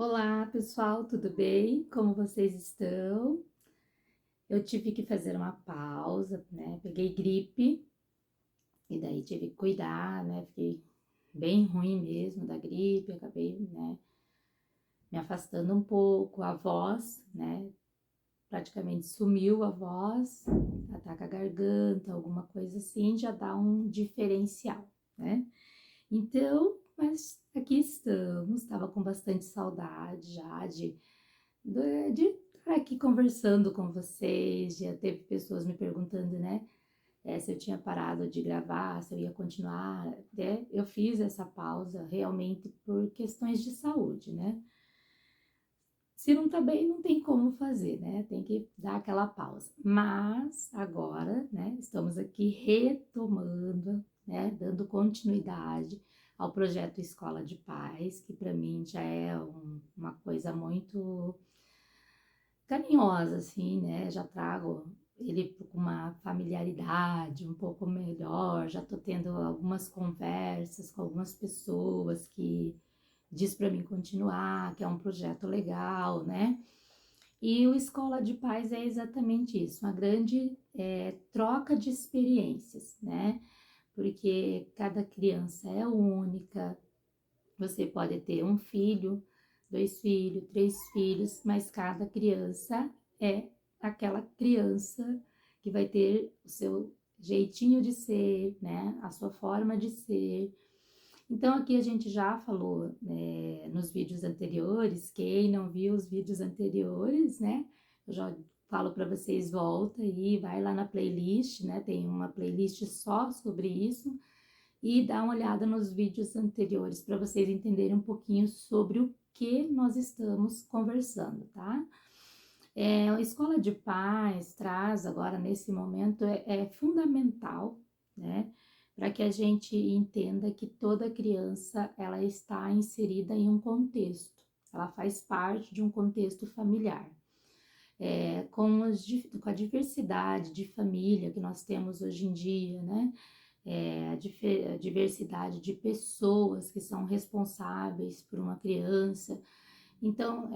Olá, pessoal, tudo bem? Como vocês estão? Eu tive que fazer uma pausa, né? Peguei gripe e daí tive que cuidar, né? Fiquei bem ruim mesmo da gripe, acabei, né, me afastando um pouco, a voz, né? Praticamente sumiu a voz, ataca a garganta, alguma coisa assim, já dá um diferencial, né? Então, mas aqui estamos, estava com bastante saudade já de estar aqui conversando com vocês. Já teve pessoas me perguntando, né, se eu tinha parado de gravar, se eu ia continuar, né? Eu fiz essa pausa realmente por questões de saúde, né? Se não tá bem, não tem como fazer, né? Tem que dar aquela pausa. Mas agora, né, estamos aqui retomando, né, dando continuidade ao projeto Escola de Paz, que para mim já é uma coisa muito carinhosa, assim, né? Já trago ele com uma familiaridade um pouco melhor, já tô tendo algumas conversas com algumas pessoas que diz para mim continuar, que é um projeto legal, né? E o Escola de Paz é exatamente isso, uma grande troca de experiências, né? Porque cada criança é única, você pode ter um filho, dois filhos, três filhos, mas cada criança é aquela criança que vai ter o seu jeitinho de ser, né? A sua forma de ser. Então, aqui a gente já falou, né, nos vídeos anteriores, quem não viu os vídeos anteriores, né? Eu já falo para vocês, volta e vai lá na playlist, né? Tem uma playlist só sobre isso e dá uma olhada nos vídeos anteriores para vocês entenderem um pouquinho sobre o que nós estamos conversando, tá? A Escola de Paz traz agora, nesse momento, é fundamental, né? Para que a gente entenda que toda criança, ela está inserida em um contexto, ela faz parte de um contexto familiar. Com a diversidade de família que nós temos hoje em dia, né? A diversidade de pessoas que são responsáveis por uma criança. Então,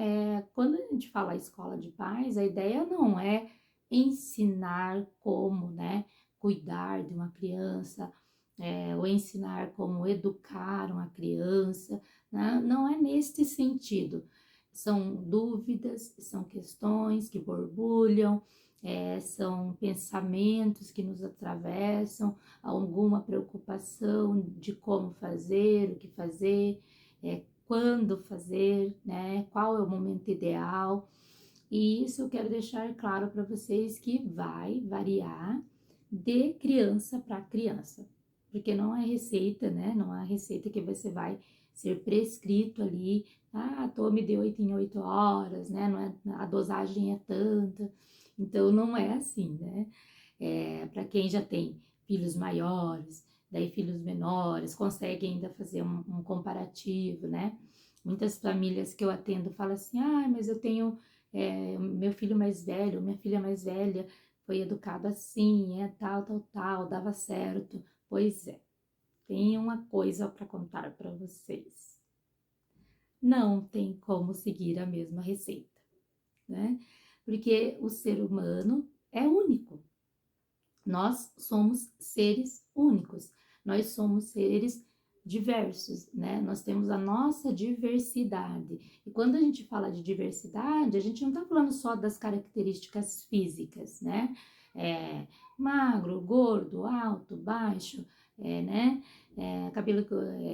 quando a gente fala escola de paz, a ideia não é ensinar como, né, cuidar de uma criança, ou ensinar como educar uma criança, né? Não é neste sentido. São dúvidas, são questões que borbulham, são pensamentos que nos atravessam, alguma preocupação de como fazer, o que fazer, quando fazer, né? Qual é o momento ideal. E isso eu quero deixar claro para vocês que vai variar de criança para criança, porque não é receita, né? Não é receita que você vai ser prescrito ali, tome de 8 em 8 horas, né? Não é, a dosagem é tanta, então não é assim, né? Para quem já tem filhos maiores, daí filhos menores, consegue ainda fazer um comparativo, né? Muitas famílias que eu atendo falam assim, mas eu tenho meu filho mais velho, minha filha mais velha foi educado assim, tal, tal, tal, dava certo. Pois é, tem uma coisa para contar para vocês. Não tem como seguir a mesma receita, né? Porque o ser humano é único. Nós somos seres únicos, nós somos seres diversos, né? Nós temos a nossa diversidade. E quando a gente fala de diversidade, a gente não está falando só das características físicas, né? Magro, gordo, alto, baixo, né? Cabelo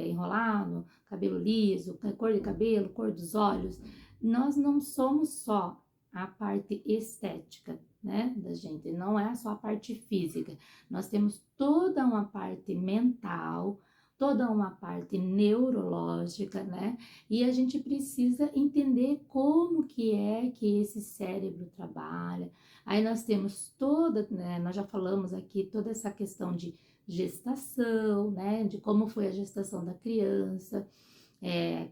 enrolado, cabelo liso, cor de cabelo, cor dos olhos. Nós não somos só a parte estética, né, da gente, não é só a parte física, nós temos toda uma parte mental, toda uma parte neurológica, né, e a gente precisa entender como que é que esse cérebro trabalha. Aí nós temos toda, né, nós já falamos aqui, toda essa questão de gestação, né, de como foi a gestação da criança,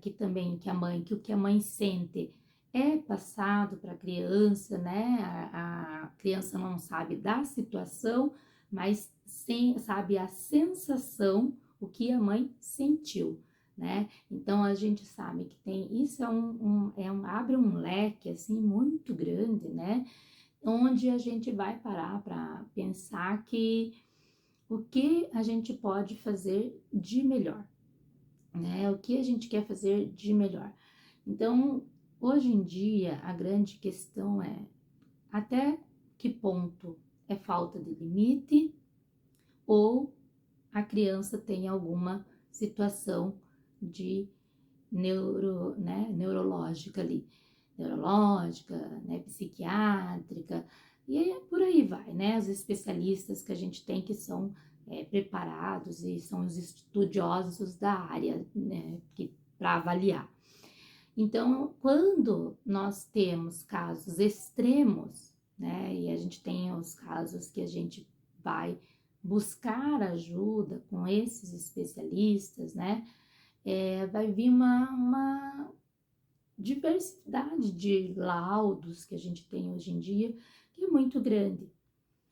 que também, que o que a mãe sente é passado para a criança, né? A criança não sabe da situação, mas sabe a sensação, o que a mãe sentiu, né? Então a gente sabe que tem, isso abre um leque assim muito grande, né? Onde a gente vai parar para pensar que o que a gente pode fazer de melhor, né? O que a gente quer fazer de melhor. Então, hoje em dia, a grande questão é até que ponto é falta de limite ou a criança tem alguma situação de neurológica ali, neurológica, né, psiquiátrica, e aí, por aí vai, né? Os especialistas que a gente tem que são preparados e são os estudiosos da área, né, para avaliar. Então, quando nós temos casos extremos, né, e a gente tem os casos que a gente vai buscar ajuda com esses especialistas, né, vai vir uma diversidade de laudos que a gente tem hoje em dia, que é muito grande.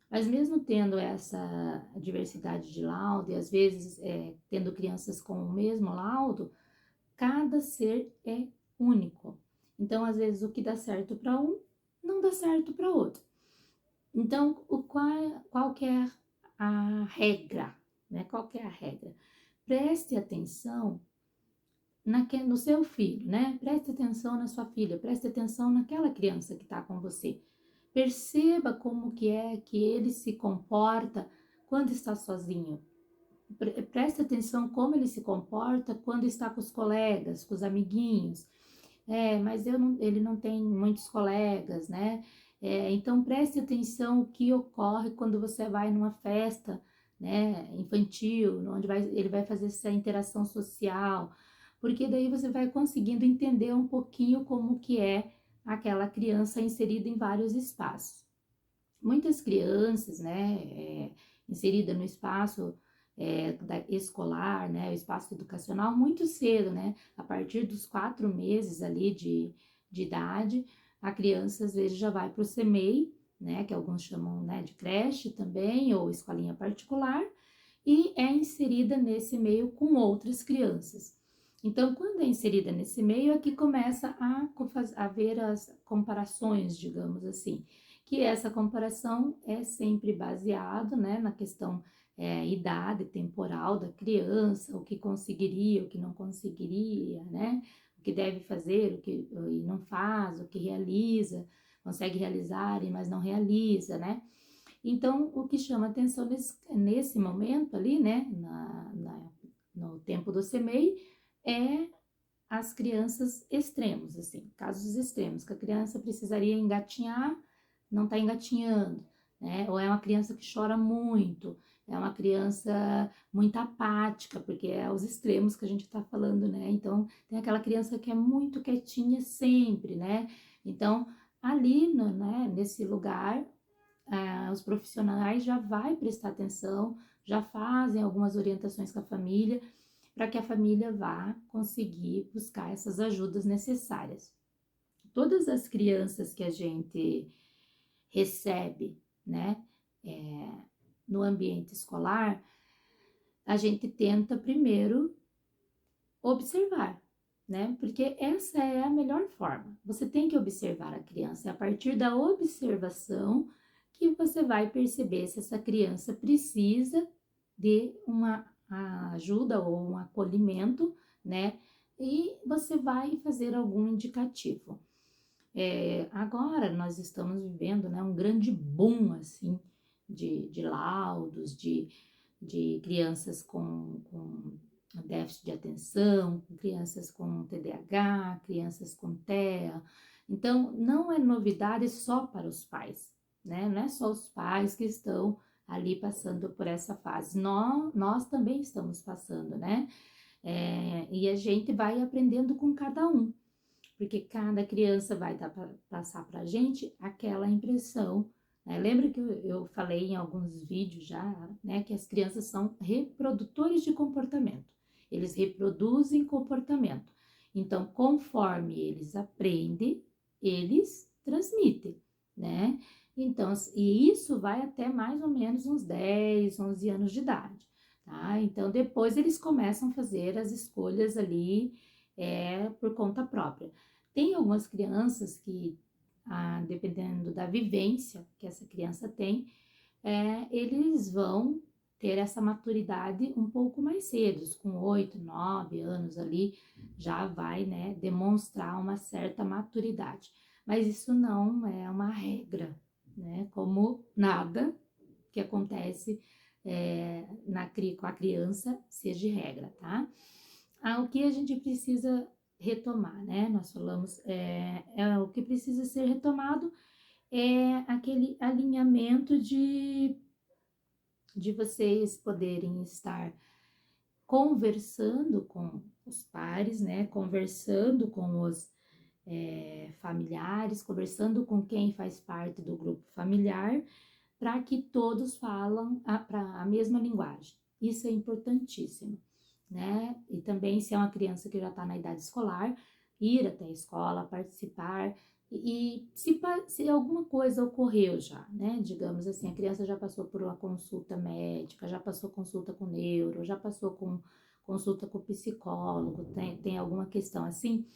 Mas mesmo tendo essa diversidade de laudo, e às vezes tendo crianças com o mesmo laudo, cada ser é único. Então, às vezes, o que dá certo para um, não dá certo para outro. Então, qual que é a regra? Né? Qual que é a regra? Preste atenção no seu filho, né? Preste atenção na sua filha, preste atenção naquela criança que está com você. Perceba como que é que ele se comporta quando está sozinho. Preste atenção como ele se comporta quando está com os colegas, com os amiguinhos. Mas ele não tem muitos colegas, né? Então preste atenção o que ocorre quando você vai numa festa, né, infantil, onde ele vai fazer essa interação social, porque daí você vai conseguindo entender um pouquinho como que é aquela criança inserida em vários espaços. Muitas crianças, né, inserida no espaço escolar, né, o espaço educacional, muito cedo, né, a partir dos 4 meses ali de idade, a criança às vezes já vai para o CMEI, né, que alguns chamam, né, de creche também, ou escolinha particular, e é inserida nesse meio com outras crianças. Então, quando é inserida nesse meio, é que começa a ver as comparações, digamos assim, que essa comparação é sempre baseado, né, na questão idade temporal da criança, o que conseguiria, o que não conseguiria, né, o que deve fazer, o que e não faz, o que realiza, consegue realizar, mas não realiza, né. Então, o que chama atenção nesse momento ali, né, no tempo do CMEI, é as crianças extremos, assim, casos extremos, que a criança precisaria engatinhar, não está engatinhando, né? Ou é uma criança que chora muito, é uma criança muito apática, porque é os extremos que a gente está falando, né? Então, tem aquela criança que é muito quietinha sempre, né? Então, ali, né, nesse lugar, os profissionais já vai prestar atenção, já fazem algumas orientações com a família, para que a família vá conseguir buscar essas ajudas necessárias. Todas as crianças que a gente recebe, né, no ambiente escolar, a gente tenta primeiro observar, né, porque essa é a melhor forma. Você tem que observar a criança, é a partir da observação que você vai perceber se essa criança precisa de uma ajuda ou um acolhimento, né? E você vai fazer algum indicativo. Agora nós estamos vivendo, né, um grande boom, assim, de laudos, de crianças com déficit de atenção, crianças com TDAH, crianças com TEA. Então, não é novidade só para os pais, né? Não é só os pais que estão ali passando por essa fase. Nós também estamos passando, né? E a gente vai aprendendo com cada um, porque cada criança vai passar para a gente aquela impressão, né? Lembra que eu falei em alguns vídeos já, né, que as crianças são reprodutores de comportamento, eles reproduzem comportamento, então conforme eles aprendem, eles transmitem, né? Então, e isso vai até mais ou menos uns 10, 11 anos de idade. tá? Então, depois eles começam a fazer as escolhas ali por conta própria. Tem algumas crianças que, dependendo da vivência que essa criança tem, eles vão ter essa maturidade um pouco mais cedo, com 8, 9 anos ali, já vai, né, demonstrar uma certa maturidade. Mas isso não é uma regra, né? Como nada que acontece com a criança seja regra, tá? O que a gente precisa retomar, né? Nós falamos, o que precisa ser retomado é aquele alinhamento de vocês poderem estar conversando com os pares, né? Conversando com os familiares, conversando com quem faz parte do grupo familiar, para que todos falam a mesma linguagem. Isso é importantíssimo, né? E também, se é uma criança que já está na idade escolar, ir até a escola, participar. E se alguma coisa ocorreu já, né? Digamos assim, a criança já passou por uma consulta médica, já passou consulta com neuro, já passou com consulta com psicólogo, tem alguma questão assim,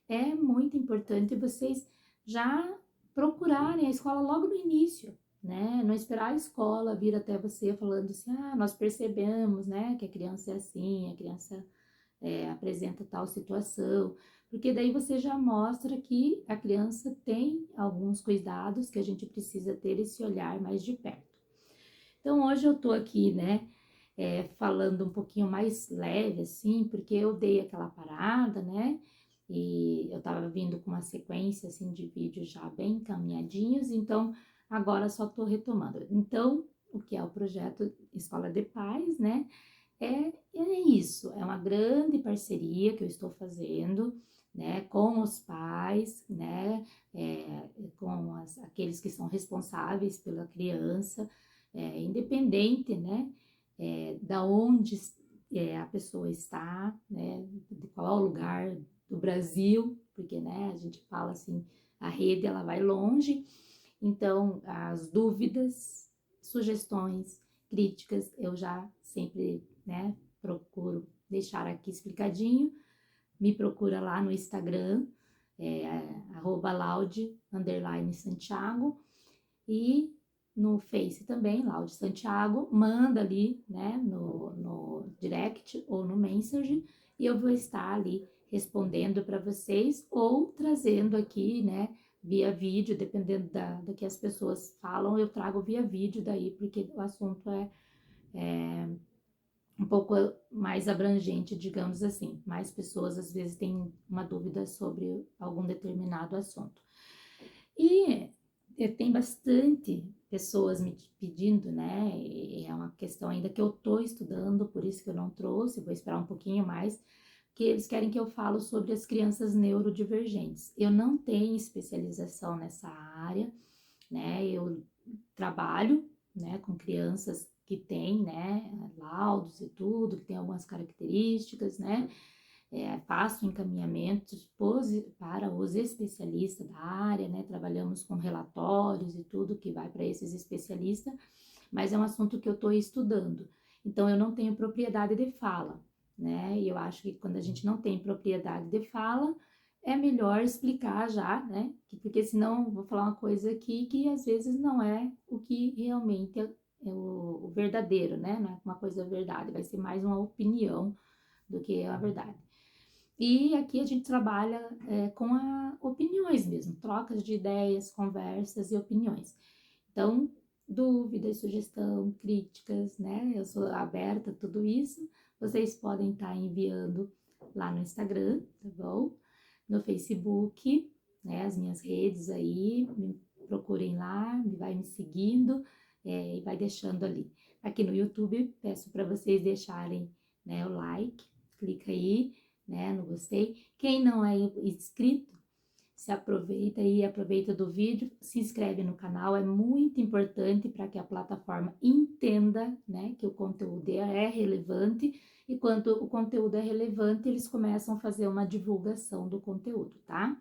é muito importante vocês já procurarem a escola logo no início, né? Não esperar a escola vir até você falando assim, nós percebemos, né, que a criança é assim, a criança apresenta tal situação, porque daí você já mostra que a criança tem alguns cuidados que a gente precisa ter esse olhar mais de perto. Então, hoje eu tô aqui, né, falando um pouquinho mais leve, assim, porque eu dei aquela parada, né, e eu tava vindo com uma sequência, assim, de vídeos já bem encaminhadinhos, então, agora só tô retomando. Então, o que é o projeto Escola de Paz, né, é isso, é uma grande parceria que eu estou fazendo, né, com os pais, né, com aqueles que são responsáveis pela criança, independente, né, da onde a pessoa está, né, de qual lugar do Brasil, porque, né, a gente fala assim, a rede ela vai longe, então as dúvidas, sugestões, críticas, eu já sempre, né, procuro deixar aqui explicadinho. Me procura lá no Instagram, @laude_santiago, e no Face também, Laude Santiago, manda ali, né, no direct ou no Messenger, e eu vou estar ali respondendo para vocês ou trazendo aqui, né, via vídeo, dependendo do que as pessoas falam, eu trago via vídeo daí, porque o assunto é um pouco mais abrangente, digamos assim. Mais pessoas às vezes têm uma dúvida sobre algum determinado assunto. E tem bastante pessoas me pedindo, né? E é uma questão ainda que eu tô estudando, por isso que eu não trouxe, vou esperar um pouquinho mais, que eles querem que eu falo sobre as crianças neurodivergentes. Eu não tenho especialização nessa área, né? Eu trabalho, né, com crianças que têm, né, laudos e tudo, que tem algumas características, né? Faço encaminhamentos para os especialistas da área, né? Trabalhamos com relatórios e tudo que vai para esses especialistas, mas é um assunto que eu estou estudando. Então, eu não tenho propriedade de fala, né? E eu acho que quando a gente não tem propriedade de fala, é melhor explicar já, né? Porque senão vou falar uma coisa aqui que às vezes não é o que realmente é o verdadeiro, né? Não é uma coisa verdade, vai ser mais uma opinião do que a verdade. E aqui a gente trabalha com opiniões mesmo, trocas de ideias, conversas e opiniões. Então, dúvidas, sugestão, críticas, né? Eu sou aberta a tudo isso. Vocês podem estar enviando lá no Instagram, tá bom? No Facebook, né? As minhas redes aí, me procurem lá, vai me seguindo e vai deixando ali. Aqui no YouTube, peço para vocês deixarem, né, o like, clica aí, né, no gostei. Quem não é inscrito, se aproveita aí, aproveita do vídeo, se inscreve no canal, é muito importante para que a plataforma entenda, né, que o conteúdo é relevante, e quando o conteúdo é relevante, eles começam a fazer uma divulgação do conteúdo, tá?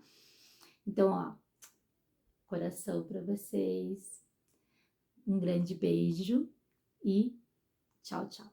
Então, ó, coração para vocês, um grande beijo e tchau, tchau.